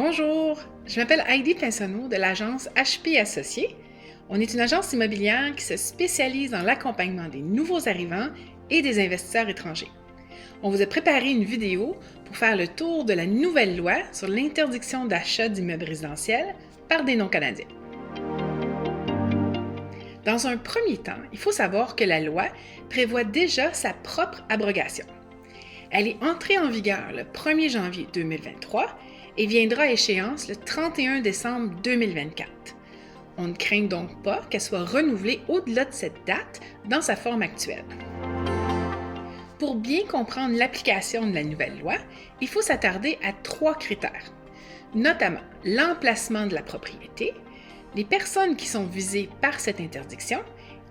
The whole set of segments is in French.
Bonjour, je m'appelle Heidi Pinsonneau de l'agence HP Associés. On est une agence immobilière qui se spécialise dans l'accompagnement des nouveaux arrivants et des investisseurs étrangers. On vous a préparé une vidéo pour faire le tour de la nouvelle loi sur l'interdiction d'achat d'immeubles résidentiels par des non-canadiens. Dans un premier temps, il faut savoir que la loi prévoit déjà sa propre abrogation. Elle est entrée en vigueur le 1er janvier 2023 et viendra à échéance le 31 décembre 2024. On ne craint donc pas qu'elle soit renouvelée au-delà de cette date dans sa forme actuelle. Pour bien comprendre l'application de la nouvelle loi, il faut s'attarder à 3 critères, notamment l'emplacement de la propriété, les personnes qui sont visées par cette interdiction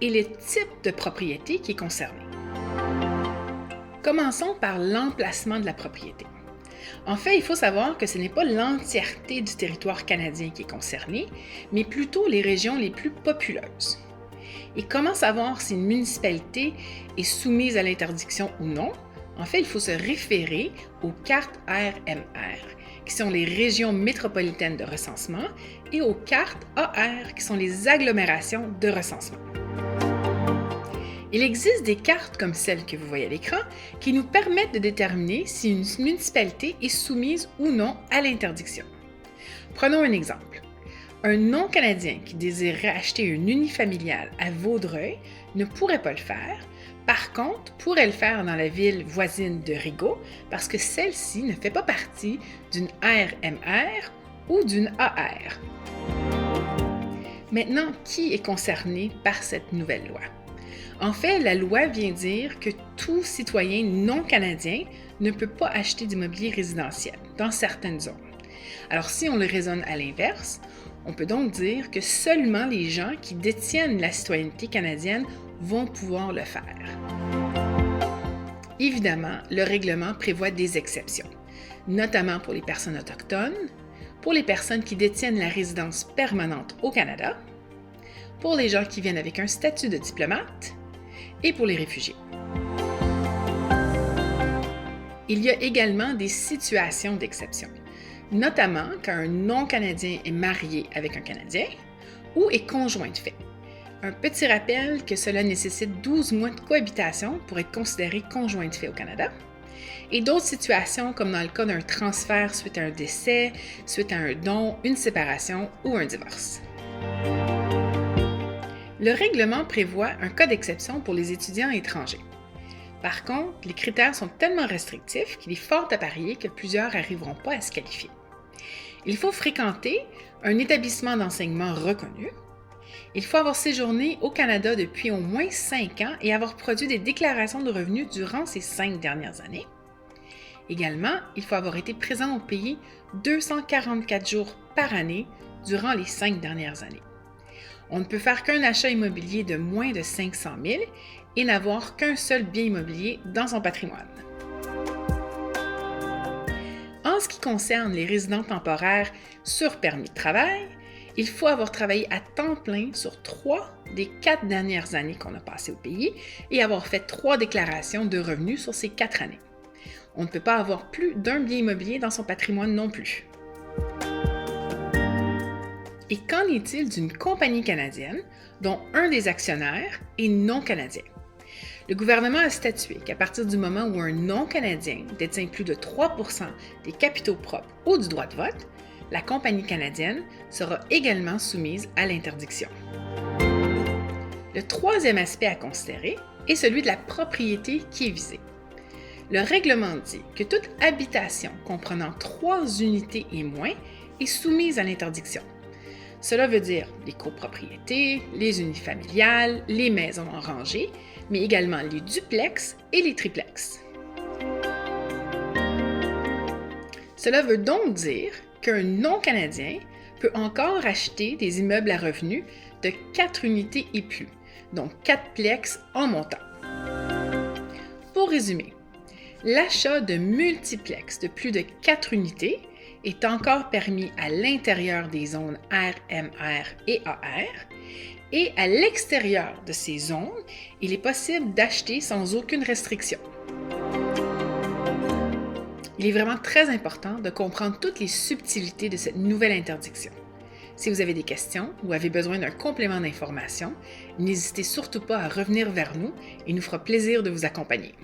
et le type de propriété qui est concerné. Commençons par l'emplacement de la propriété. En fait, il faut savoir que ce n'est pas l'entièreté du territoire canadien qui est concerné, mais plutôt les régions les plus populeuses. Et comment savoir si une municipalité est soumise à l'interdiction ou non? En fait, il faut se référer aux cartes RMR, qui sont les régions métropolitaines de recensement, et aux cartes AR, qui sont les agglomérations de recensement. Il existe des cartes comme celle que vous voyez à l'écran qui nous permettent de déterminer si une municipalité est soumise ou non à l'interdiction. Prenons un exemple. Un non-canadien qui désirerait acheter une unifamiliale à Vaudreuil ne pourrait pas le faire. Par contre, pourrait le faire dans la ville voisine de Rigaud parce que celle-ci ne fait pas partie d'une RMR ou d'une AR. Maintenant, qui est concerné par cette nouvelle loi? En fait, la loi vient dire que tout citoyen non canadien ne peut pas acheter d'immobilier résidentiel dans certaines zones. Alors, si on le raisonne à l'inverse, on peut donc dire que seulement les gens qui détiennent la citoyenneté canadienne vont pouvoir le faire. Évidemment, le règlement prévoit des exceptions, notamment pour les personnes autochtones, pour les personnes qui détiennent la résidence permanente au Canada, pour les gens qui viennent avec un statut de diplomate, et pour les réfugiés. Il y a également des situations d'exception, notamment quand un non-canadien est marié avec un Canadien ou est conjoint de fait. Un petit rappel que cela nécessite 12 mois de cohabitation pour être considéré conjoint de fait au Canada, et d'autres situations comme dans le cas d'un transfert suite à un décès, suite à un don, une séparation ou un divorce. Le règlement prévoit un cas d'exception pour les étudiants étrangers. Par contre, les critères sont tellement restrictifs qu'il est fort à parier que plusieurs n'arriveront pas à se qualifier. Il faut fréquenter un établissement d'enseignement reconnu. Il faut avoir séjourné au Canada depuis au moins 5 ans et avoir produit des déclarations de revenus durant ces 5 dernières années. Également, il faut avoir été présent au pays 244 jours par année durant les 5 dernières années. On ne peut faire qu'un achat immobilier de moins de 500 000 et n'avoir qu'un seul bien immobilier dans son patrimoine. En ce qui concerne les résidents temporaires sur permis de travail, il faut avoir travaillé à temps plein sur 3 des 4 dernières années qu'on a passées au pays et avoir fait 3 déclarations de revenus sur ces 4 années. On ne peut pas avoir plus d'un bien immobilier dans son patrimoine non plus. Et qu'en est-il d'une compagnie canadienne dont un des actionnaires est non canadien? Le gouvernement a statué qu'à partir du moment où un non-canadien détient plus de 3% des capitaux propres ou du droit de vote, la compagnie canadienne sera également soumise à l'interdiction. Le troisième aspect à considérer est celui de la propriété qui est visée. Le règlement dit que toute habitation comprenant 3 unités et moins est soumise à l'interdiction. Cela veut dire les copropriétés, les unifamiliales, les maisons en rangée, mais également les duplex et les triplex. Cela veut donc dire qu'un non-canadien peut encore acheter des immeubles à revenus de 4 unités et plus, donc 4 plex en montant. Pour résumer, l'achat de multiplex de plus de 4 unités est encore permis à l'intérieur des zones RMR et AR, et à l'extérieur de ces zones, il est possible d'acheter sans aucune restriction. Il est vraiment très important de comprendre toutes les subtilités de cette nouvelle interdiction. Si vous avez des questions ou avez besoin d'un complément d'information, n'hésitez surtout pas à revenir vers nous et nous fera plaisir de vous accompagner.